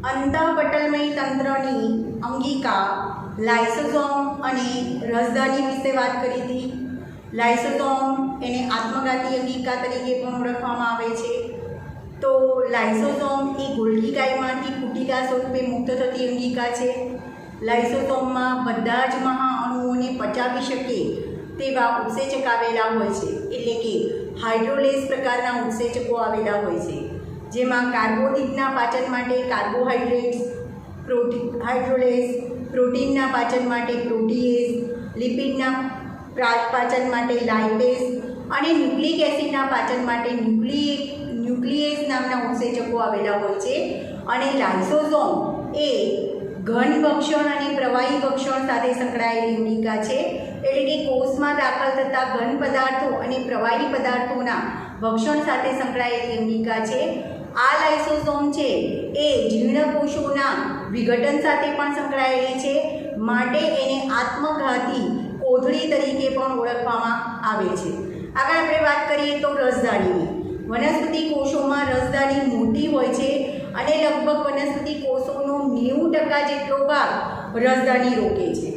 અંતઃપટલમય તંત્રની અંગિકા લાઇસોસોમ અને રસધાની વિશે વાત કરી હતી। લાઇસોસોમ એને આત્મઘાતી અંગિકા તરીકે પણ ઓળખવામાં આવે છે। તો લાઇસોસોમ એ ગોલ્ગી કાયમાંથી કુટિકા સ્વરૂપે મુક્ત થતી અંગિકા છે। લાઇસોસોમમાં બધા જ મહાઅણુઓને પચાવી શકે તેવા ઉત્સેચક આવેલા હોય છે, એટલે કે હાઇડ્રોલેઝ પ્રકારના ઉત્સેચકો આવેલા હોય છે, જેમાં કાર્બોદિતના પાચન માટે કાર્બોહાઈડ્રેટ્સ, હાઇડ્રોલેઝ, પ્રોટીનના પાચન માટે પ્રોટીએઝ, લિપિડના પાચન માટે લાઇપેઝ અને ન્યુક્લિક એસિડના પાચન માટે ન્યુક્લિએઝ નામના ઉત્સેચકો આવેલા હોય છે। અને લાઇસોસોમ એ ઘન ભક્ષણ અને પ્રવાહી ભક્ષણ સાથે સંકળાયેલી અંગિકા છે, એટલે કે કોષમાં દાખલ થતા ઘન પદાર્થો અને પ્રવાહી પદાર્થોના ભક્ષણ સાથે સંકળાયેલી અંગિકા છે। આ લાઇસોસોમ છે એ જીર્ણ કોષોના વિઘટન સાથે પણ સંકળાયેલી છે, માટે એને આત્મઘાતી કોથળી તરીકે પણ ઓળખવામાં આવે છે। આગળ આપણે વાત કરીએ તો રસધાનીની। વનસ્પતિ કોષોમાં રસધાની મોટી હોય છે અને લગભગ વનસ્પતિ કોષોનો 90% જેટલો ભાગ રસધાની રોકે છે।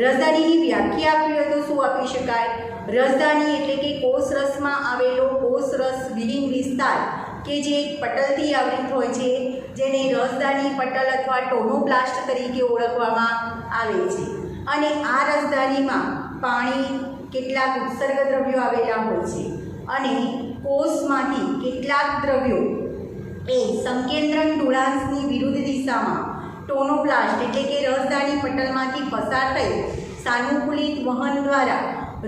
રસધાનીની વ્યાખ્યા આપવી હોય તો શું આપી શકાય? રસધાની એટલે કે કોષરસમાં આવેલો કોષરસ વિહીન વિસ્તાર કે જે એક પટલથી આવૃત હોય છે, જેને રસધાની પટલ અથવા ટોનોપ્લાસ્ટ તરીકે ઓળખવામાં આવે છે। અને આ રસધાનીમાં પાણી, કેટલાક ઉત્સર્ગ દ્રવ્યો આવેલા હોય છે અને કોષમાંથી કેટલાક દ્રવ્યો એ સંકેન્દ્રણ ઢોળાંશની વિરુદ્ધ દિશામાં ટોનોપ્લાસ્ટ એટલે કે રસધાની પટલમાંથી પસાર થઈ સાનુકૂલિત વહન દ્વારા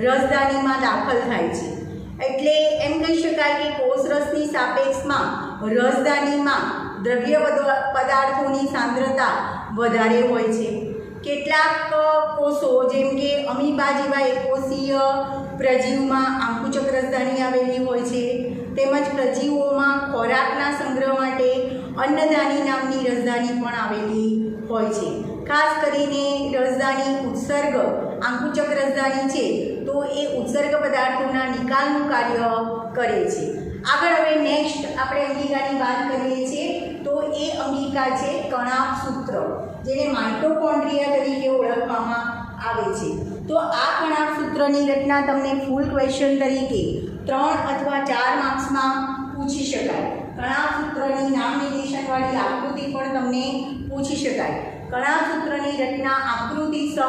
રસધાનીમાં દાખલ થાય છે। એટલે એમ કહી શકાય કે કોષરસની સાપેક્ષમાં રસધાનીમાં દ્રવ્ય પદાર્થોની સાંદ્રતા વધારે હોય છે। કેટલાક કોષો જેમ કે અમીબા જેવા એકોષીય પ્રજીવમાં આંકુચક રસધાની આવેલી હોય છે, તેમજ પ્રજીવોમાં ખોરાકના સંગ્રહ માટે અન્નદાની નામની રસધાની પણ આવેલી હોય છે। ખાસ કરીને રસધાની ઉત્સર્ગ આંકુચક રસધાની છે તો એ ઉત્સર્ગ પદાર્થોના નિકાલનું કાર્ય કરે છે। આગળ હવે નેક્સ્ટ આપણે અંગિકાની વાત કરીએ છીએ તો એ અંગિકા છે કણાભસૂત્ર, જેને માઇટોકોન્ડ્રિયા તરીકે ઓળખવામાં આવે છે। તો આ કણાભસૂત્રની રચના તમને ફૂલ ક્વેશ્ચન તરીકે 3 અથવા 4 માર્ક્સમાં પૂછી શકાય। કણાભસૂત્રની નામ નિર્દેશનવાળી આકૃતિ પણ તમને પૂછી શકાય। કણાભસૂત્રની રચના આકૃતિ સહ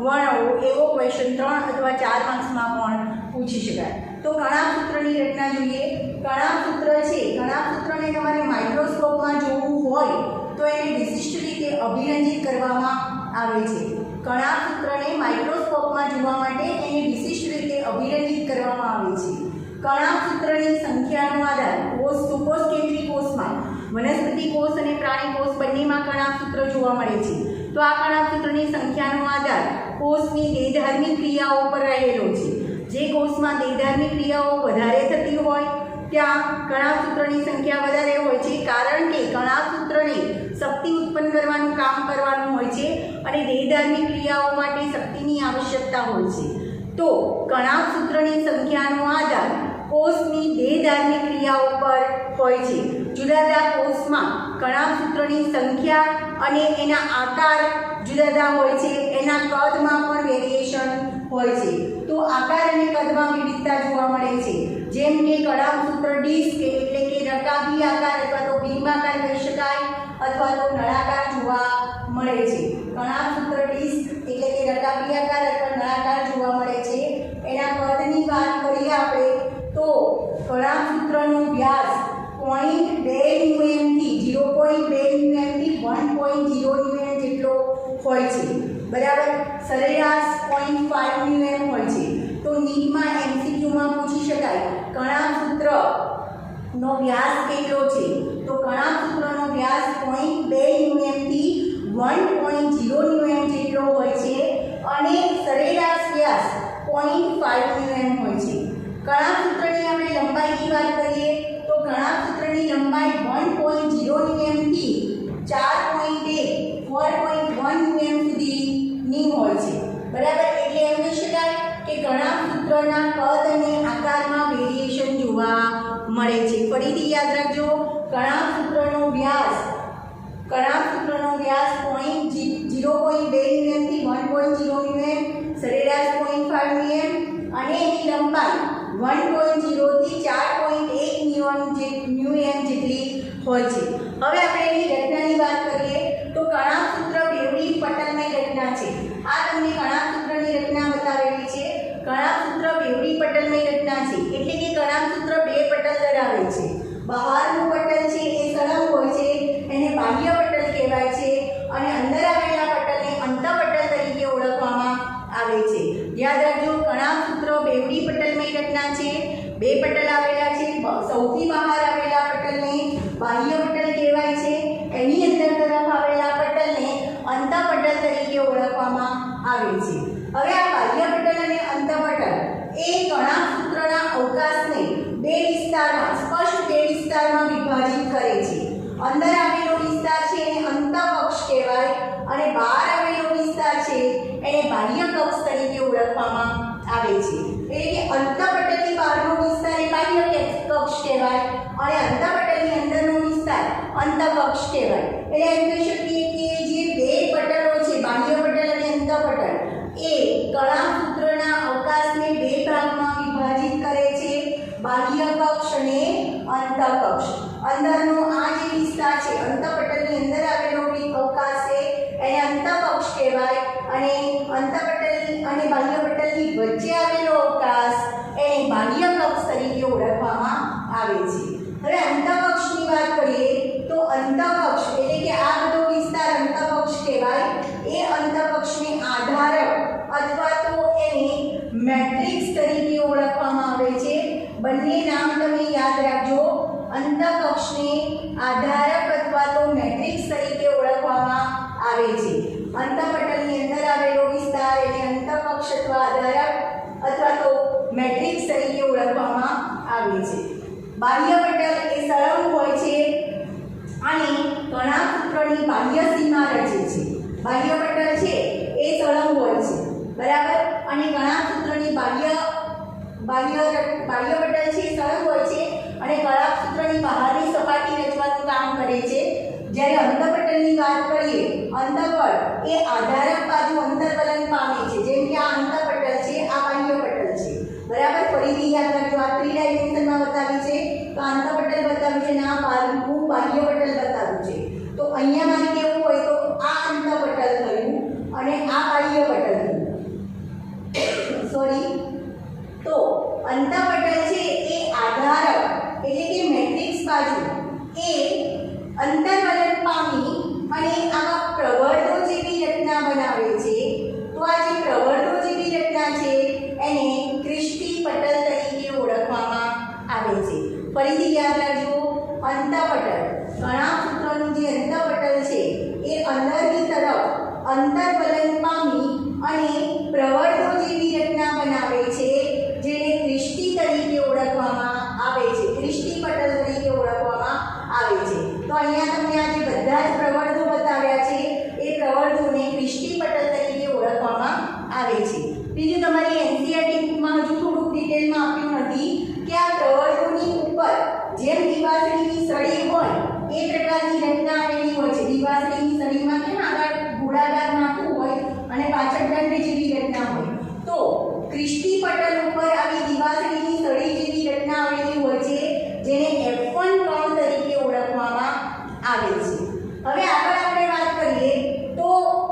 વર્ણવો એવો ક્વેશ્ચન 3 અથવા 4 માર્ક્સમાં પણ પૂછી શકાય। તો કણાભસૂત્રની રચના જોઈએ। કણાભસૂત્ર છે, કણાભસૂત્રને તમારે માઇક્રોસ્કોપમાં જોવું હોય તો એને વિશિષ્ટ રીતે અભિરંજિત કરવામાં આવે છે। કણાભસૂત્રને માઇક્રોસ્કોપમાં જોવા માટે એને વિશિષ્ટ રીતે અભિરંજિત કરવામાં આવે છે। કણાભસૂત્રની સંખ્યાનો આધાર સુકોષ કેન્દ્રી કોષમાં વનસ્પતિ કોષ અને પ્રાણી કોષ બંનેમાં કણાભસૂત્ર જોવા મળે છે। તો આ કણાભસૂત્રની સંખ્યાનો આધાર કોષની દેહધાર્મિક ક્રિયાઓ પર રહેલો છે। જે કોષમાં દેહધાર્મિક ક્રિયાઓ વધારે થતી હોય ત્યાં કણાભસૂત્રની સંખ્યા વધારે હોય છે, કારણ કે કણાભસૂત્રને શક્તિ ઉત્પન્ન કરવાનું કામ કરવાનું હોય છે અને દેહધાર્મિક ક્રિયાઓ માટે શક્તિની આવશ્યકતા હોય છે। તો કણાભસૂત્રની સંખ્યાનો આધાર કોષની દેહધાર્મિક ક્રિયાઓ પર હોય છે। જુદા જુદા કોષમાં કણાભસૂત્રની સંખ્યા અને એના આકાર જુદા જુદા હોય છે, એના કદમાં પણ વેરિએશન હોય છે। તો આકાર અને કદમાં વિવિધતા જોવા મળે છે, જેમ કે કણાભસૂત્ર ડિસ્ક એટલે કે રકાબી આકાર અથવા તો બિંબાકાર કહી શકાય અથવા તો નળાકાર જોવા મળે છે। કણાભસૂત્ર ડિસ્ક એટલે કે રકાબી આકાર અથવા નળાકાર જોવા મળે છે। એના કદની વાત કરીએ આપણે તો કણાભસૂત્રનો વ્યાસ 0.2 mm થી 0.2 mm થી 1.0 mm જેટલો હોય છે, બરાબર। સરેરાશ 0.5 mm હોય છે। તો નીટમાં એમસીક્યુમાં પૂછી શકાય કણાભસૂત્રનો વ્યાસ કેટલો છે? તો કણાભસૂત્રનો વ્યાસ 0.2 mm થી 1.0 mm જેટલો હોય છે અને સરેરાશ વ્યાસ 0.5 mm હોય છે। કણાભસૂત્રની આપણે લંબાઈની વાત કરીએ તો કણાભસૂત્રની લંબાઈ 1.0 mm થી 4.1 mm સુધીની હોય છે, બરાબર। એટલે એમ કહી શકાય કે કણાભસૂત્રના કદ અને આકારમાં વેરિએશન જોવા મળે છે। ફરીથી યાદ રાખજો, કણાભસૂત્રનો વ્યાસ 0.2 0.2 ન્યૂએમથી 1.0 ન્યૂએમ, સરેરાશ 0.5 ન્યૂએમ અને એની લંબાઈ 1.0 થી 4.1 ન્યૂએમ જેટલી હોય છે. હવે આપણે એની રચનાની વાત કરીએ તો કણાભસૂત્ર બેવડી પટલમય રચના છે. આ તમને કણાભસૂત્રની રચના બતાવેલી છે. કણાભસૂત્ર બેવડી પટલમય રચના છે એટલે કે કણાભસૂત્ર બે પટલ ધરાવે છે. બહારનું પટલ છે એ સળંગ હોય છે, એને બાહ્ય પટલ કહેવાય છે અને અંદર આવેલા પટલને અંતઃપટલ તરીકે ઓળખવામાં આવે છે. યાદ રાખજો, કણાભસૂત્ર બેવડી પટલમય રચના છે. બે પટલ આવેલા છે. સૌથી બહાર આવેલા પટલને બાહ્ય પટલ કહેવાય છે, એની અંદર તરફ આવેલા પટલને અંતઃપટલ તરીકે ઓળખવામાં આવે છે. હવે આ બાહ્ય પટલ અને અંતઃપટલ એ કણાભસૂત્રના અવકાશને બે વિસ્તારમાં, સ્પષ્ટ બે વિસ્તારમાં વિભાજિત કરે છે. અંદર આવેલો વિસ્તાર છે એને અંતઃકક્ષ કહેવાય અને બહાર આવેલો વિસ્તાર છે એને બાહ્ય કક્ષ તરીકે ઓળખવામાં આવે છે. એટલે કે અંતઃપટલની બહારનો વિસ્તાર એ બાહ્ય કક્ષ કહેવાય અને અંતઃપટલની અંદરનો વિસ્તાર અંતઃકક્ષ કહેવાય. એટલે એમ કહી શકીએ કે જે બે પટલો છે, બાહ્ય પટલ અને અંતઃપટલ, એ કણાભસૂત્રના અવકાશને બે ભાગમાં વિભાજિત કરે છે, બાહ્ય કક્ષ અને અંતઃકક્ષ. અંદરનો આ જે વિસ્તાર છે, અંતઃપટલની અંદર આવેલો અવકાશ છે એને અંતઃકક્ષ કહેવાય અને અંતઃપટલ અને બાહ્ય પટલની વચ્ચે આવેલો અવકાશ એને બાહ્ય કક્ષ તરીકે ઓળખવામાં આવે છે. હવે અંતઃકક્ષની વાત કરીએ તો અંતઃકક્ષ એટલે કે આ બધો વિસ્તાર અંતઃકક્ષ કહેવાય. એ અંતઃકક્ષને આધારક અથવા તો એને મેટ્રિક્સ તરીકે ઓળખવામાં આવે છે. બંને નામ તમે યાદ રાખજો. અંતઃકક્ષને આધારક અથવા તો મેટ્રિક્સ તરીકે ઓળખવામાં આવે છે. અંતઃપટલની અંદર આવેલો વિસ્તાર એને અંતઃકક્ષ અથવા આધારક અથવા તો મેટ્રિક્સ તરીકે ઓળખવામાં આવે છે. બાહ્ય પટલ એ સળંગ હોય છે અને કણાભસૂત્રની બાહ્ય સીમા રચે છે. બાહ્ય પટલ છે એ સળંગ હોય છે, બરાબર, અને કણાભસૂત્રની બાહ્ય પટલ છે એ સળંગ હોય છે અને કણાભસૂત્રની બહારની સપાટી રચવાનું કામ કરે છે. જ્યારે અંતઃપટલની વાત કરીએ, અંતઃપટલ એ આધારક બાજુ અંતર્વલન પામે છે. જેમ કે આ અંતઃપટલ છે, આ બાહ્ય પટલ છે, બરાબર. ફરીથી યાદ રાખજો, આ 3 ડાયમેન્શનમાં બતાવી છે તો અંતઃપટલ બતાવ્યું છે અને આ બાહ્ય પટલ બતાવ્યું છે. તો અહીંયા મારે કેવું હોય તો આ અંતઃપટલ થયું અને આ બાહ્ય પટલ થયું. સોરી, તો અંતઃપટલ છે એ આધારક એટલે કે મેટ્રિક્સ બાજુ એ અંતર્વલન પામી અને આવા પ્રવર્તો જેવી રચના બનાવે છે. તો આ જે પ્રવર્તો જેવી રચના છે એને ક્રિસ્ટી પટલ તરીકે ઓળખવામાં આવે છે. ફરીથી યાદ રાખજો, અંતઃપટલ, કણાભસૂત્રનું જે અંતઃપટલ છે એ અંદરની તરફ અંતર્વલન પામી અને પ્રવર્તો જેવી રચના બનાવે છે, જેને ક્રિસ્ટી તરીકે ઓળખવામાં આવે છે, ક્રિસ્ટી પટલ તરીકે ઓળખવામાં આવે છે. તો અહીંયા તમને આ જે બધા જ પ્રવર્તો બતાવ્યા છે એ પ્રવર્તોને ક્રિસ્ટી પટલ તરીકે ઓળખવામાં આવે છે. બીજું, તમારી એનસીઈઆરટી બુકમાં હજુ થોડુંક ડિટેલમાં આપ્યું નથી કે આ પ્રવર્તોની ઉપર જેમ દિવાસળીની સળી હોય એ પ્રકારની રચના આવેલી હોય છે. દિવાસળીની સળીમાં કેમ આગળ ગોળાકાર માથું હોય અને પાછળ દંડ જેવી રચના હોય, તો ક્રિસ્ટી પટલ ઉપર આવી દિવાસળીની સળી જેવી રચના આવેલી હોય છે, જેને F1 કોણ તરીકે ઓળખવામાં આવે છે. હવે આગળ આપણે વાત કરીએ તો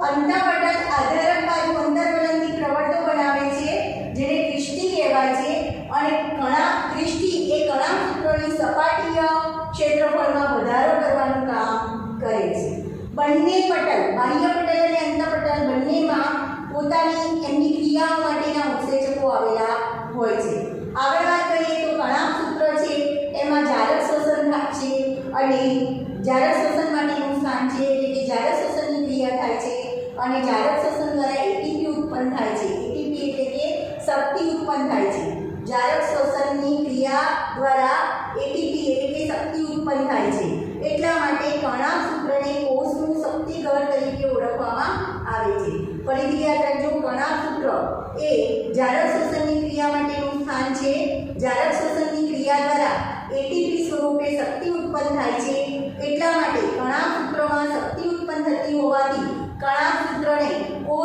અંતઃપટલ આધારક બાજુ અંતર્વલનથી પ્રવર્તો બનાવે છે, જેને ક્રિસ્ટી કહેવાય છે અને ક્રિસ્ટી એ કણાભસૂત્રની સપાટીય ક્ષેત્રફળમાં વધારો કરવાનું કામ કરે છે. બંને પટલ, બાહ્ય પટલ અને અંતઃપટલ બંનેમાં પોતાની એમની ક્રિયાઓ માટેના ઉત્સેચકો આવેલા હોય છે. આગળ વાત કરીએ તો કણાભસૂત્ર છે એમાં જારક શ્વસન થાય છે અને જારક શ્વસન માટેનું સ્થાન છે, એટલે કે જારક શ્વસનની ક્રિયા થાય છે અને જારક શ્વસન દ્વારા એટીપી ઉત્પન્ન થાય છે. એટીપી એટલે કે શક્તિ ઉત્પન્ન થાય છે. જારક શ્વસનની ક્રિયા દ્વારા એટીપી એટલે કે શક્તિ ઉત્પન્ન થાય છે. એટલા માટે કણાભસૂત્રને કોષનું શક્તિઘર તરીકે ઓળખવામાં આવે છે. ફરીથી યાદ રાખજો, કણાભસૂત્ર એ જારક શ્વસનની ક્રિયા માટેનું સ્થાન છે. જારક શ્વસનની ક્રિયા દ્વારા એટીપી સ્વરૂપે શક્તિ ઉત્પન્ન થાય છે. એટલા માટે કણાભસૂત્રમાં શક્તિ ઉત્પન્ન થતી હોવાથી કણાભસૂત્ર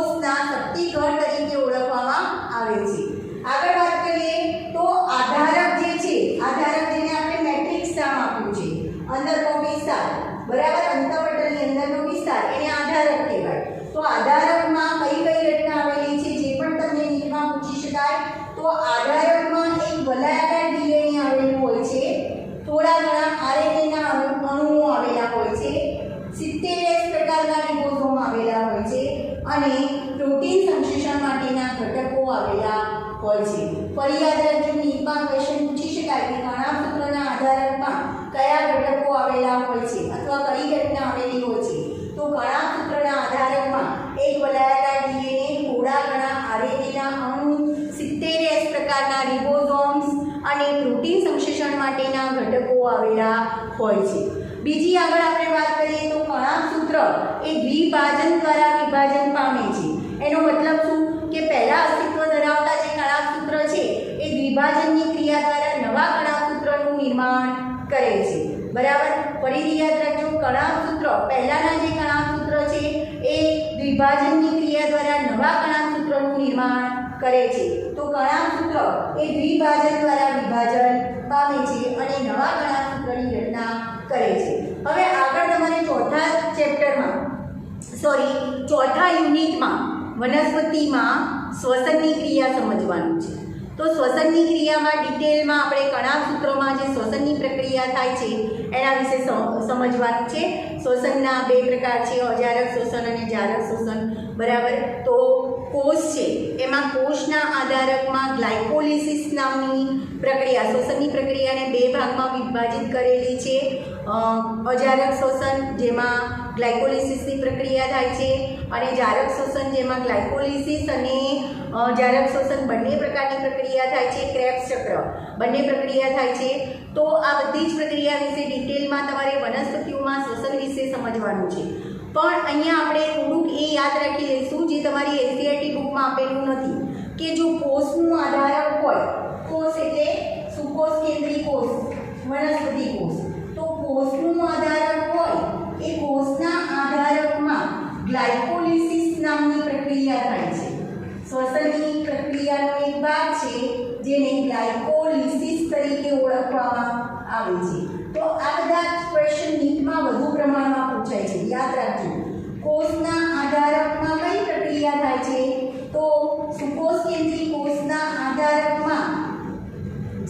કોષના શક્તિઘર તરીકે ઓળખવામાં આવે છે. આગળ વાત કરીએ તો આધારક જે છે, આધારક જેને આપણે મેટ્રિક્સ નામ આપ્યું છે, અંદરનો વિસ્તાર, બરાબર, અંતઃપટલની અંદરનો વિસ્તાર, એને આધારક કહેવાય. તો આધારકમાં કઈ કઈ ઘટના આવેલી છે જે પણ તમને નીટમાં પૂછી શકાય. તો આધારકમાં એક વલયાકાર ડીએનએ આવેલું હોય છે, થોડા ઘણા આરએનએના અણુઓ આવેલા હોય છે, 70 પ્રકારના રિબોઝોમ આવેલા હોય છે અને પ્રોટીન સંશ્લેષણ માટેના ઘટકો આવેલા હોય છે. ફરી યાદ રાખજો, નીટમાં ક્વેશ્ચન પૂછી શકાય કે કણાભસૂત્રના આધારકમાં કયા ઘટકો આવેલા હોય છે અથવા કઈ ઘટના આવેલી હોય છે. તો કણાભસૂત્રના આધારકમાં એક વલયાકાર ડીએનએ, થોડા ઘણા આરએનએના અણુ, 70 પ્રકારના રિબોઝોમ્સ અને પ્રોટીન સંશ્લેષણ માટેના ઘટકો આવેલા હોય છે. બીજી આગળ આપણે વાત કરીએ તો કણાભસૂત્ર એ દ્વિભાજન દ્વારા વિભાજન પામે છે. એનો મતલબ શું કે પહેલા અસ્તિત્વ ધરાવતા જે કણાભસૂત્ર છે એ દ્વિભાજનની ક્રિયા દ્વારા નવા કણાભસૂત્રનું નિર્માણ કરે છે. બરાબર, ફરીથી યાદ રાખજો, કણાભસૂત્ર પહેલાના જે કણાભસૂત્ર છે એ દ્વિભાજનની ક્રિયા દ્વારા નવા કણાભસૂત્રનું નિર્માણ કરે છે. તો કણાભસૂત્ર એ દ્વિભાજન દ્વારા વિભાજન પામે છે અને નવા કણાભસૂત્રની રચના કરે છે. હવે આગળ તમારે ચોથા યુનિટમાં વનસ્પતિમાં શ્વસનની ક્રિયા સમજવાનું છે. તો શ્વસનની ક્રિયામાં ડિટેલમાં આપણે કણાભસૂત્રમાં જે શ્વસનની પ્રક્રિયા થાય છે એના વિશે સમજવાનું છે. શ્વસનના બે પ્રકાર છે, અજારક શ્વસન અને જારક શ્વસન. બરાબર, તો કોષ છે એમાં કોષના આધારકમાં ગ્લાયકોલિસિસ નામની પ્રક્રિયા, શ્વસનની પ્રક્રિયાને બે ભાગમાં વિભાજિત કરેલી છે. અજારક શ્વસન જેમાં ગ્લાયકોલિસિસની પ્રક્રિયા થાય છે અને જારક શ્વસન જેમાં ગ્લાયકોલિસિસ અને જારક શ્વસન બંને પ્રકારની પ્રક્રિયા થાય છે. ક્રેબ્સ ચક્ર બંને પ્રક્રિયા થાય છે. તો આ બધી જ પ્રક્રિયા વિશે ડિટેલમાં તમારે વનસ્પતિઓમાં શ્વસન વિશે સમજવાનું છે. પણ અહીંયા આપણે થોડુંક એ યાદ રાખી લઈશું જે તમારી એનસીઈઆરટી બુકમાં આપેલું નથી, કે જો કોષનું આધારક હોય, કોષ એટલે સુકોષ કેન્દ્રી કોષ, વનસ્પતિ કોષ, તો કોષનું આધારક હોય એ કોષના આધારકમાં ગ્લાયકોલિસિસ નામની પ્રક્રિયા થાય છે. શ્વસનની પ્રક્રિયાનો એક ભાગ છે જેને ગ્લાયકોલિસિસ તરીકે ઓળખવામાં આવે છે. તો આ બધા ક્વેશ્ચન નીટમાં વધુ પ્રમાણમાં પૂછાય છે, યાદ રાખજો. કોષના આધારકમાં કઈ પ્રક્રિયા થાય છે? તો સુકોષ કેન્દ્રી કોષના આધારકમાં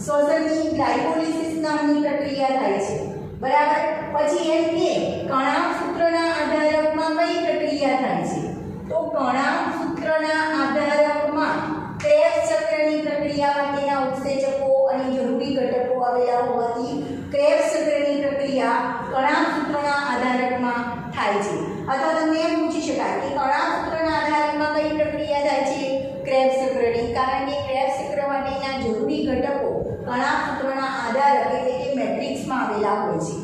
શ્વસનની ગ્લાયકોલિસિસ નામની પ્રક્રિયા થાય છે. બરાબર, પછી એમ કે કણાભસૂત્રના આધારકમાં કઈ પ્રક્રિયા થાય છે? તો કણાભસૂત્રના આધારકમાં ક્રેબ્સ ચક્રની પ્રક્રિયા માટેના ઉત્સેચકો અને જરૂરી ઘટકો આવેલા હોવાથી ક્રેબ્સ ચક્રની પ્રક્રિયા કણાભસૂત્રના આધારકમાં થાય છે. અથવા તમને એમ પૂછી શકાય કે કણાભસૂત્રના આધારકમાં કઈ પ્રક્રિયા થાય છે? ક્રેબ્સ ચક્રની, કારણ કે ક્રેબ્સ ચક્ર માટેના જરૂરી ઘટકો કણાભસૂત્રના આધારક એટલે કે મેટ્રિક્સમાં આવેલા હોય છે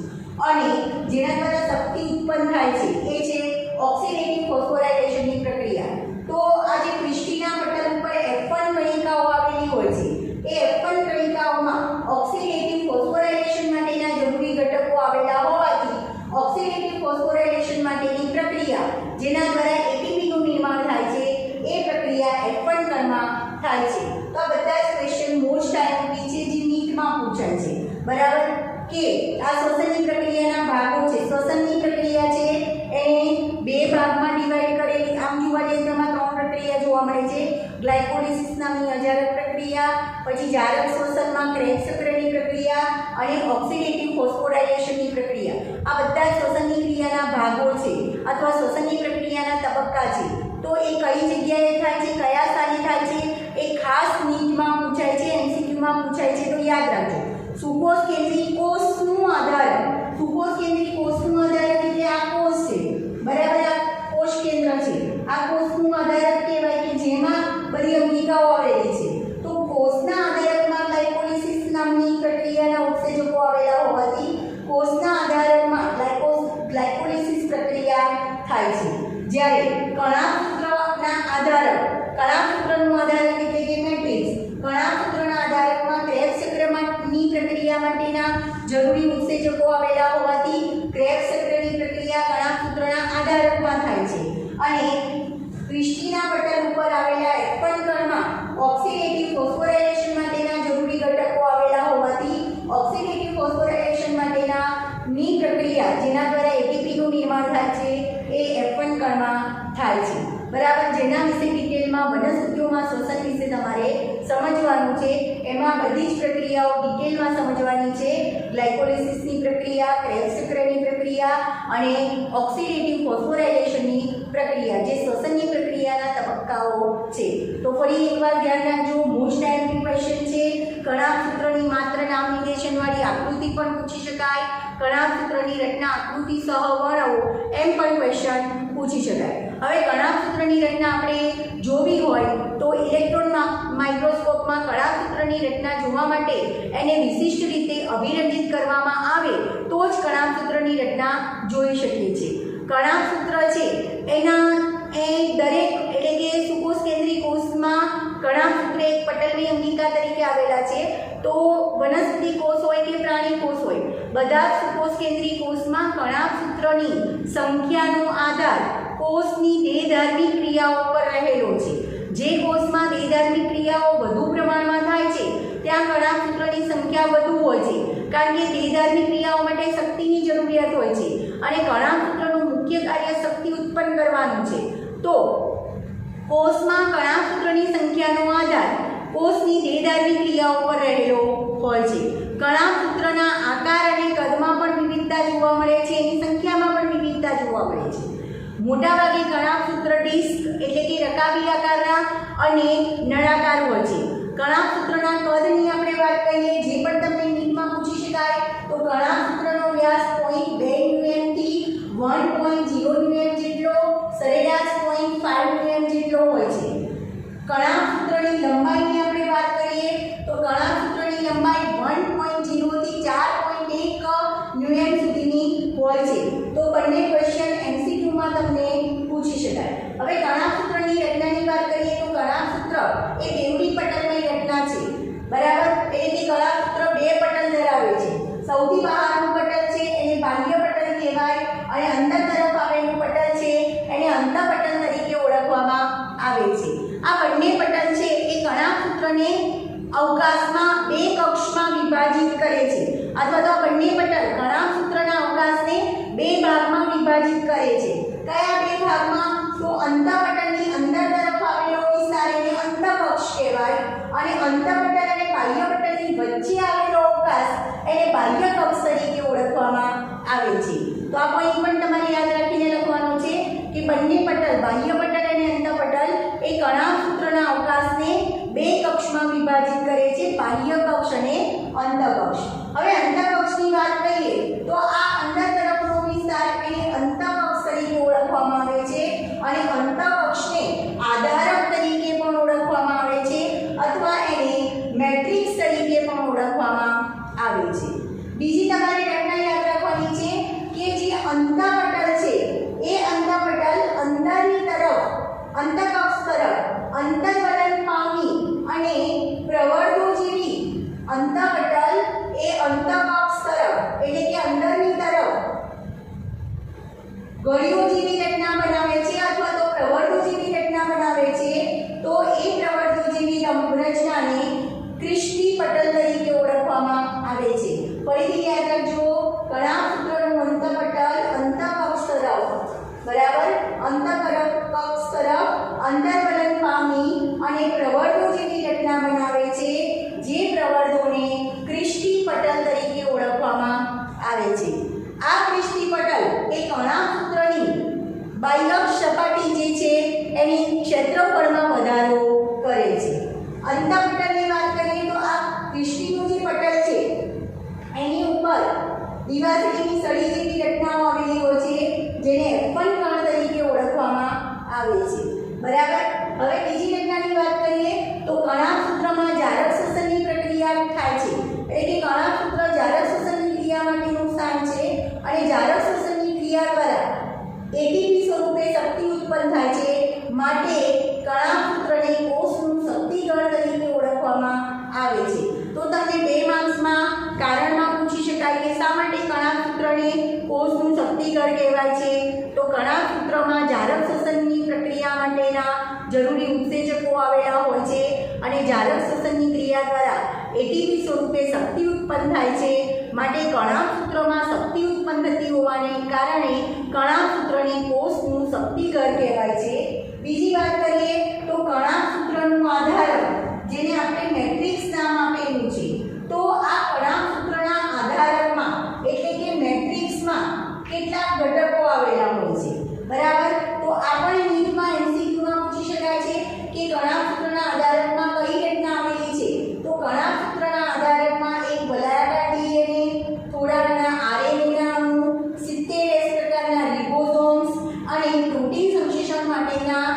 અને જેના દ્વારા શક્તિ ઉત્પન્ન થાય છે એ છે ઓક્સિડેટિવ ફોસ્ફોરાયલેશનની પ્રક્રિયા. તો આ જે પૃષ્ઠના પટલ ઉપર F1 કણિકાઓ આવેલી હોય છે એ F1 કણિકાઓમાં ઓક્સિડેટિવ ફોસ્ફોરાયલેશન માટેના જરૂરી ઘટકો આવેલા હોવાથી ઓક્સિડેટિવ ફોસ્ફોરાયલેશન માટેની પ્રક્રિયા જેના દ્વારા એટીપીનું નિર્માણ થાય છે એ પ્રક્રિયા F1 કણમાં થાય છે. તો આ બધા જ ક્વેશ્ચન મોસ્ટ આઈએમપી છે જે નીટમાં પૂછાય છે. બરાબર, કે આ શ્વસનની પ્રક્રિયાના ભાગો છે. શ્વસનની પ્રક્રિયા છે એને બે ભાગમાં ડિવાઈડ કરેલી. આમ જોવા જઈએ તો આમાં ત્રણ પ્રક્રિયા જોવા મળે છે: ગ્લાયકોલિસિસ નામની અજારક પ્રક્રિયા, પછી જારક શ્વસનમાં ક્રેબ્સ ચક્રની પ્રક્રિયા અને ઓક્સિડેટિવ ફોસ્ફોરાયલેશનની પ્રક્રિયા. આ બધા શ્વસનની ક્રિયાના ભાગો છે અથવા શ્વસનની પ્રક્રિયાના તબક્કા છે. તો એ કઈ જગ્યાએ થાય છે, કયા સ્થાને થાય છે, એ ખાસ નીટમાં પૂછાય છે, એમસીક્યુમાં પૂછાય છે. તો યાદ રાખજો, સુકોષ કેન્દ્રી કોષનું આધારક, સુકોષ કેન્દ્રી કોષનું આધારક એટલે આ કોષ છે. બરાબર, આ કોષ કેન્દ્ર છે. આ કોષનું આધારક કહેવાય કે જેમાં બધી અંગિકાઓ આવેલી છે. તો કોષના આધારકમાં ગ્લાયકોલિસિસ નામની પ્રક્રિયાના ઉત્સેચકો આવેલા હોવાથી કોષના આધારકમાં ગ્લાયકોલિસિસ પ્રક્રિયા થાય છે. જ્યારે કણાભસૂત્રના આધારક, કણાભસૂત્રનું આધારક એટલે કે મેટ્રિક્સ, કણાભસૂત્રના આધારકમાં ક્રેબ્સ ચક્રની પ્રક્રિયા માટેના જરૂરી ઉત્સેચકો આવેલા હોવાથી ક્રેબ્સ ચક્રની પ્રક્રિયા કણાભસૂત્રના આધારકમાં થાય છે અને ક્રિસ્ટીના પટલ ઉપર આવેલા F1 કણમાં ઓક્સિડેટિવ ફોસ્ફોરાયલેશન માટેના જરૂરી ઘટકો આવેલા હોવાથી ઓક્સિડેટિવ ફોસ્ફોરાયલેશન માટેના ની પ્રક્રિયા જેના દ્વારા ATP નું નિર્માણ થાય છે એ F1 કણમાં થાય છે. બરાબર. જેના વિશે ડિટેલમાં વનસ્પતિઓમાં શ્વસન વિશે તમારે સમજવાનું છે. એમાં બધી જ પ્રક્રિયાઓ ડિટેલમાં સમજવાની છે. ગ્લાયકોલિસિસની પ્રક્રિયા, ક્રેબ્સ ચક્રની પ્રક્રિયા અને ઓક્સિડેટિવ ફોસ્ફોરાયલેશનની પ્રક્રિયા જે શ્વસનની પ્રક્રિયાના તબક્કાઓ છે. તો ફરી એકવાર ધ્યાન રાખજો. મોસ્ટ ટાઈમલી ક્વેશ્ચન છે. કણાભસૂત્રની માત્ર નામ નિર્દેશનવાળી આકૃતિ પણ પૂછી શકાય. કણાભસૂત્રની રચના આકૃતિ સહ વર્ણવો એમ પણ ક્વેશ્ચન પૂછી શકાય. હવે કણાભસૂત્રની રચના આપણે જોવી હોય તો ઇલેક્ટ્રોન માઇક્રોસ્કોપમાં કણાભસૂત્રની રચના જોવા માટે એને વિશિષ્ટ રીતે અભિરંજિત કરવામાં આવે તો જ કણાભસૂત્રની રચના જોઈ શકીએ છીએ. કણાભસૂત્ર છે એના દરેક એટલે કે સુકોષ કેન્દ્રી કોષમાં કણાભસૂત્ર એક પટલની અંગિકા તરીકે આવેલા છે. તો વનસ્પતિ કોષ હોય કે પ્રાણી કોષ હોય બધા જ સુકોષ કેન્દ્રી કોષમાં કણાભસૂત્રની સંખ્યાનો આધાર કોષની દેહધાર્મિક ક્રિયાઓ પર રહેલો છે. જે કોષમાં દેહધાર્મિક ક્રિયાઓ વધુ પ્રમાણમાં થાય છે ત્યાં કણાભસૂત્રની સંખ્યા વધુ હોય છે કારણ કે દેહધાર્મિક ક્રિયાઓ માટે શક્તિની જરૂરિયાત હોય છે અને કણાભસૂત્રનું મુખ્ય કાર્ય શક્તિ ઉત્પન્ન કરવાનું છે. તો કોષમાં કણાભસૂત્રની સંખ્યાનો આધાર કોષની દેહધાર્મિક ક્રિયાઓ પર રહેલો હોય છે. કણાભસૂત્રના આકાર અને કદમાં પણ વિવિધતા જોવા મળે છે. એની સંખ્યામાં પણ વિવિધતા જોવા મળે છે. મોટાભાગે કણાભસૂત્ર ડિસ્ક એટલે કે રકાબી આકારના અને નળાકાર હોય છે. કણાભસૂત્રના કદની આપણે વાત કરીએ જે પણ તમને નીટમાં પૂછી શકાય તો કણાભસૂત્રનો વ્યાસ 0.2 mm થી 1.0 mm જેટલો, સરેરાશ 0.5 mm જેટલો હોય છે. કણાભસૂત્રની લંબાઈની આપણે વાત કરીએ તો કણાભસૂત્રની લંબાઈ 1.0 થી 4.1 mm સુધીની હોય છે. તો બંને ક્વેશ્ચન MCQમાં તમને પૂછી શકાય. હવે કણાભસૂત્રની રચનાની વાત કરીએ તો કણાભસૂત્ર એ બેવડી પટલની રચના છે. બરાબર. એટલે કે કણાભસૂત્ર બે પટલ ધરાવે છે. સૌથી બહારનું પટલ છે એને બાહ્ય પટલ કહેવાય અને અંદર તરફ આવેલું પટલ છે એને અંતઃપટલ તરીકે ઓળખવામાં આવે છે. આ બંને પટલ છે એ કણાભસૂત્રને અવકાશમાં બે કક્ષમાં વિભાજિત કરે છે અથવા તો બંને પટલ કણાભસૂત્રના અવકાશને બે ભાગમાં વિભાજિત કરે છે. કયા બે ભાગમાં? તો અંતઃપટલની અંદર તરફ આવેલો વિસ્તાર એને અંતઃકક્ષ કહેવાય અને અંતઃપટલ અને બાહ્ય પટલની વચ્ચે આવેલો અવકાશ એને બાહ્ય કક્ષ તરીકે ઓળખવામાં આવે છે. તો આ પોઈન્ટ પણ તમારે યાદ રાખીને લખવાનો છે કે બંને પટલ બાહ્ય પટલ અને અંતઃપટલ એ કણાભસૂત્રના અવકાશને બે કક્ષમાં વિભાજિત કરે છે, બાહ્ય કક્ષ અને અંતઃકક્ષ. હવે અંતઃકક્ષની વાત કરીએ તો આ અંદર તરફનો વિસ્તાર એને અંતઃકક્ષ તરીકે ઓળખવામાં આવે છે અને અંતઃકક્ષને આધારક તરીકે પણ ઓળખવામાં આવે છે અથવા એને મેટ્રિક્સ તરીકે પણ ઓળખવામાં આવે છે. બીજી તમારે રચના યાદ રાખવાની છે કે જે અંતઃપટલ છે એ અંતઃપટલ અંદરની તરફ અંતઃકક્ષ તરફ અંતર્વલન પામી અને પ્રવર્ધો જેવી અંતઃપટલ એ અંતઃકક્ષ તરફ એટલે કે અંદરની તરફ ગળીઓ જેવી રચના બનાવે છે અથવા તો પ્રવર્ધો જેવી રચના બનાવે છે. તો એ પ્રવર્ધો જેવી રચનાને ક્રિસ્ટી પટલ તરીકે ઓળખવામાં આવે છે. ફરીથી યાદ રાખજો. કણાભસૂત્રનું અંતઃપટલ અંતઃકક્ષ તરફ બરાબર અંતઃકક્ષ તરફ અંતર્વલન પામી અને પ્રવર્ધો જેવી રચના બનાવે છે જે પ્રવર્ધોને ક્રિસ્ટી પટલ તરીકે ઓળખવામાં આવે છે. આ ક્રિસ્ટી પટલ એ કણાભસૂત્રની બાહ્ય સપાટી જે છે એની ક્ષેત્રફળમાં વધારો કરે છે. અંતઃપટલની વાત કરીએ તો આ ક્રિસ્ટીનું જે પટલ છે એની ઉપર દિવાસળીની સળી જેવી રચનાઓ આવેલી હોય છે જેને F1 કણ તરીકે ઓળખવામાં આવે છે. બરાબર. હવે બીજી રચનાની વાત કરીએ તો કણાભસૂત્રમાં જારક શ્વસનની પ્રક્રિયા થાય છે. એટલે કે કણાભસૂત્ર જારક શ્વસનની ક્રિયા માટેનું સ્થાન છે અને જારક શ્વસનની ક્રિયા દ્વારા ATP સ્વરૂપે શક્તિ ઉત્પન્ન થાય છે. માટે કણાભસૂત્રને કોષનું શક્તિગળ તરીકે ઓળખવામાં આવે છે. તો તમને 2 માર્ક્સમાં કારણમાં પૂછી શકાય કે શા માટે કણાભસૂત્રને કોષનું શક્તિગળ કહેવાય છે. તો કણાભસૂત્રમાં જારક શ્વસનની પ્રક્રિયા માટેના જરૂરી ઉત્સેચકો આવેલા હોય છે અને જારક શ્વસનની ક્રિયા દ્વારા એટીપી સ્વરૂપે શક્તિ ઉત્પન્ન થાય છે. માટે કણાભસૂત્રમાં શક્તિ ઉત્પન્ન થતી હોવાને કારણે કણાભસૂત્રને કોષનું શક્તિઘર કહેવાય છે. બીજી વાત કરીએ તો કણાભસૂત્રનું આધારક, જેને આપણે મેટ્રિક્સ નામ આપેલું છે, તો આ કણાભસૂત્રના આધારકમાં એટલે કે મેટ્રિક્સમાં કેટલાક ઘટકો આવેલા હોય છે. બરાબર, તો આ પણ નીટમાં એમસીક્યુમાં પૂછી શકાય છે કે કણાભસૂત્રના આધારકમાં કઈ ઘટના આવેલી છે. તો કણાભસૂત્રના આધારકમાં એક વલયાકાર ડીએનએ, થોડા ઘણા આરએનએના અણુ, 70 પ્રકારના રિબોસોમ્સ અને પ્રોટીન સંશ્લેષણ માટેના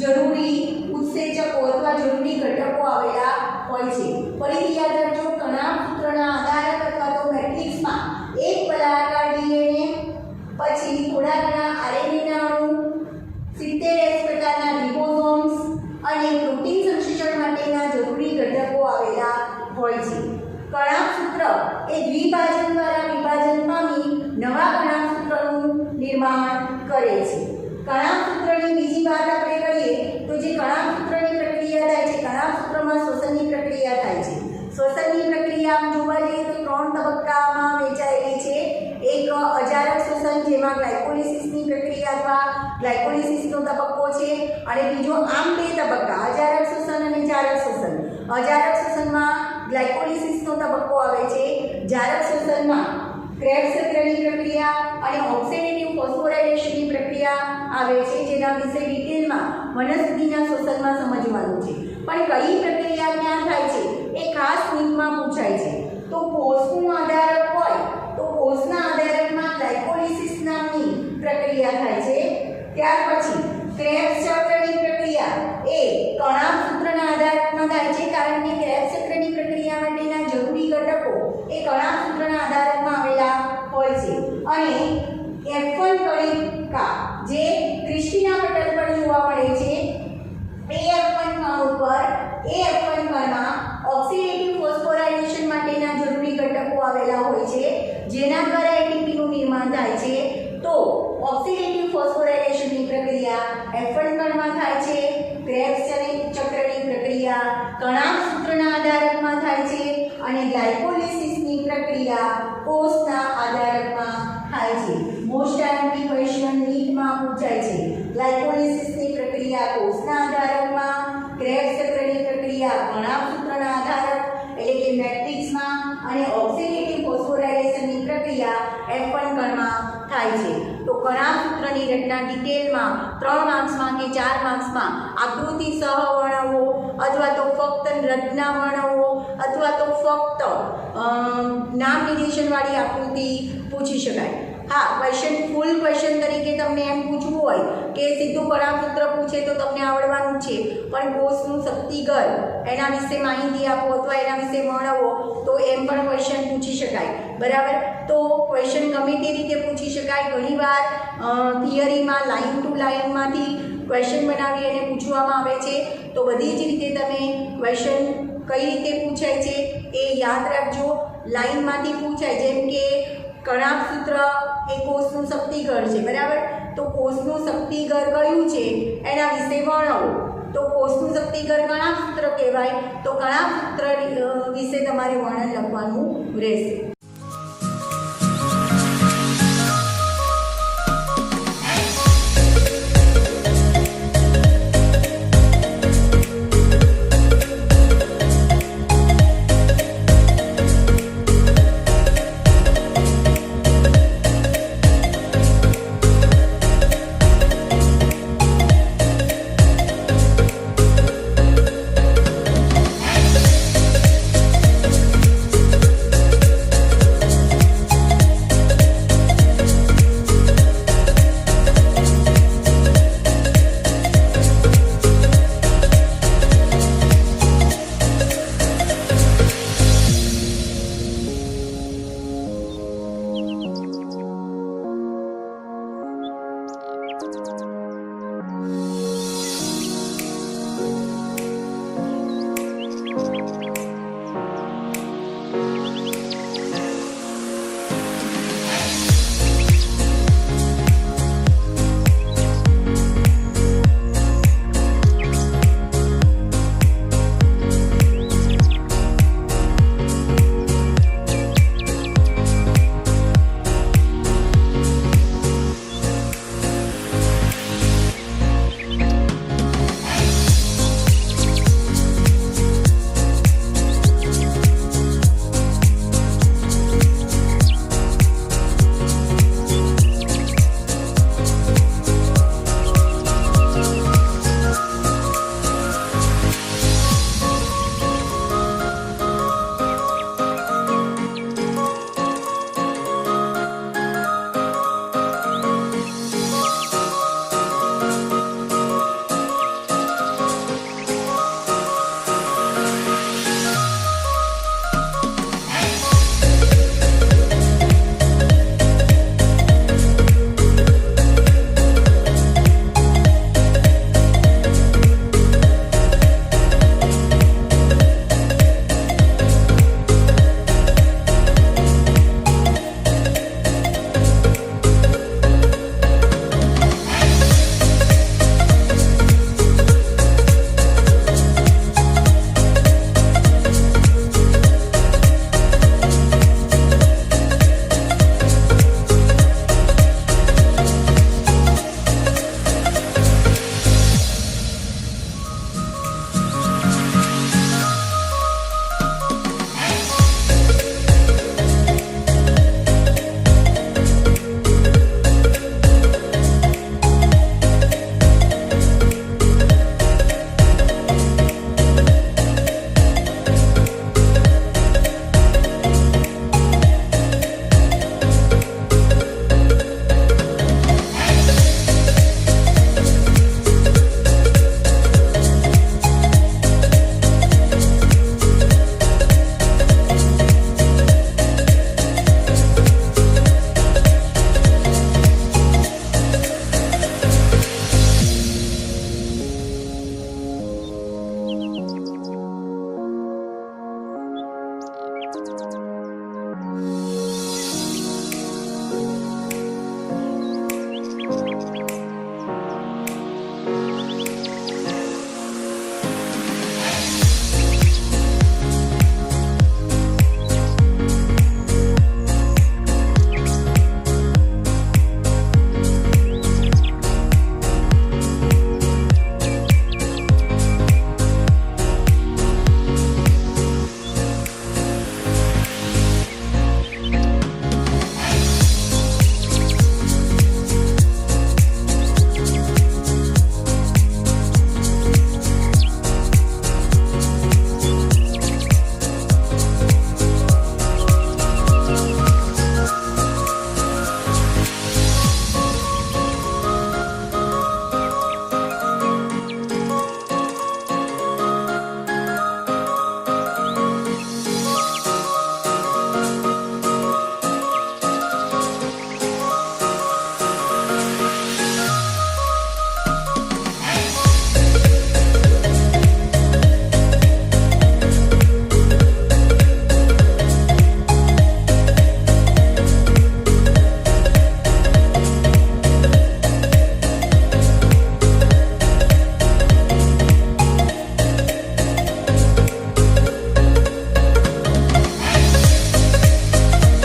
જરૂરી ઉત્સેચકો અથવા જરૂરી ઘટકો આવેલા હોય છે. ફરીથી યાદ રાખજો, કણાભસૂત્રના આધારક અથવા તો મેટ્રિક્સમાં એક વલયાકાર ડીએનએ, પછી થોડા ઘણા આરએનએના અણુ, 70 પ્રકારના રિબોસોમ્સ અને પ્રોટીન સંશ્લેષણ માટેના જરૂરી ઘટકો આવેલા હોય છે. કણાભસૂત્ર એ દ્વિભાજન દ્વારા વિભાજન પામી નવા કણાભસૂત્રનું નિર્માણ કરે છે. કણાભસૂત્રની બીજી વાત આપણે કરીએ તો જે કણાભસૂત્રની પ્રક્રિયા થાય છે, કણાભસૂત્રમાં શ્વસનની પ્રક્રિયા થાય છે. શ્વસનની પ્રક્રિયા આમ જોવા જઈએ તો 3 તબક્કામાં વહેંચાયેલી છે. એક અજારક શ્વસન, જેમાં ગ્લાયકોલિસિસની પ્રક્રિયા અથવા ગ્લાયકોલિસિસનો તબક્કો છે, અને બીજો આમ 2 તબક્કા, અજારક શ્વસન અને જારક શ્વસન. અજારક શ્વસનમાં ગ્લાયકોલિસિસનો તબક્કો આવે છે. જારક શ્વસનમાં ક્રેબ્સ ચક્રની પ્રક્રિયા અને ઓક્સિડેટિવ ફોસ્ફોરાયલેશનની પ્રક્રિયા આવે છે, જેના વિશે ડિટેલમાં વનસ્પતિના શ્વસનમાં સમજવાનું છે. પણ કઈ પ્રક્રિયા ક્યાં થાય છે એ ખાસ નીટમાં પૂછાય છે. તો કોષનું આધારક હોય તો કોષના આધારકમાં ગ્લાયકોલિસિસ નામની પ્રક્રિયા થાય છે. ત્યાર પછી ક્રેબ્સ ચક્રની પ્રક્રિયા એ કણાભસૂત્રના આધારકમાં થાય છે, કારણ કે ક્રેબ્સ ચક્રની પ્રક્રિયા માટેના જરૂરી ઘટકો એ કણાભસૂત્રના આધારકમાં આવેલા હોય છે. અને F1 કણિકા જે ક્રિસ્ટીના પટલ પર જોવા મળે છે, F1 કણ ઉપર F1 કણમાં ઓક્સિડેટિવ ફોસ્ફોરાયલેશન માટેના જરૂરી ઘટકો આવેલા હોય છે, જેના દ્વારા એટીપીનું નિર્માણ થાય છે. તો ઓક્સિડેટિવ ફોસ્ફોરાયલેશનની પ્રક્રિયા F1 કણમાં થાય છે. ક્રેબ્સ ચક્રની પ્રક્રિયા કણાભસૂત્રના આધારકમાં થાય છે, અને ગ્લાયકોલિસિસની પ્રક્રિયા કોષના આધારકમાં થાય છે. મોસ્ટ આઈએમપી ક્વેશ્ચન નીટમાં પૂછાય છે. ગ્લાયકોલિસિસની પ્રક્રિયા કોષના આધારકમાં, ક્રેબ્સ ચક્રની પ્રક્રિયા કણાભસૂત્રના આધારક એટલે કે મેટ્રિક્સમાં, અને ઓક્સિડેટિવ ફોસ્ફોરાયલેશનની પ્રક્રિયા F1 કણમાં થાય છે. તો કણાભસૂત્રની રચના ડિટેલમાં 3 માર્ક્સમાં કે 4 માર્ક્સમાં આકૃતિ સહ વર્ણવો, અથવા તો ફક્ત રચના વર્ણવો, અથવા તો ફક્ત નામ નિર્દેશનવાળી આકૃતિ પૂછી શકાય. હા, ક્વેશ્ચન ફૂલ ક્વેશ્ચન તરીકે તમને એમ પૂછવું હોય કે સીધું કણાભસૂત્ર પૂછે તો તમને આવડવાનું છે, પણ કોષનું શક્તિઘર એના વિશે માહિતી આપો અથવા એના વિશે વર્ણવો તો એમ પણ ક્વેશ્ચન પૂછી શકાય. બરાબર, તો ક્વેશ્ચન ગમે તે રીતે પૂછી શકાય. ઘણીવાર થિયરીમાં લાઇન ટુ લાઇનમાંથી ક્વેશ્ચન બનાવી અને પૂછવામાં આવે છે. તો બધી જ રીતે તમે ક્વેશ્ચન કઈ રીતે પૂછાય છે એ યાદ રાખજો. લાઇનમાંથી પૂછાય, જેમ કે કણાભસૂત્ર એ કોષનું શક્તિઘર છે. બરાબર, તો કોષનું શક્તિઘર કયું છે એના વિશે વર્ણવો. તો કોષનું શક્તિઘર કણાભસૂત્ર કહેવાય. તો કણાભસૂત્ર વિશે તમારે વર્ણન લખવાનું રહેશે.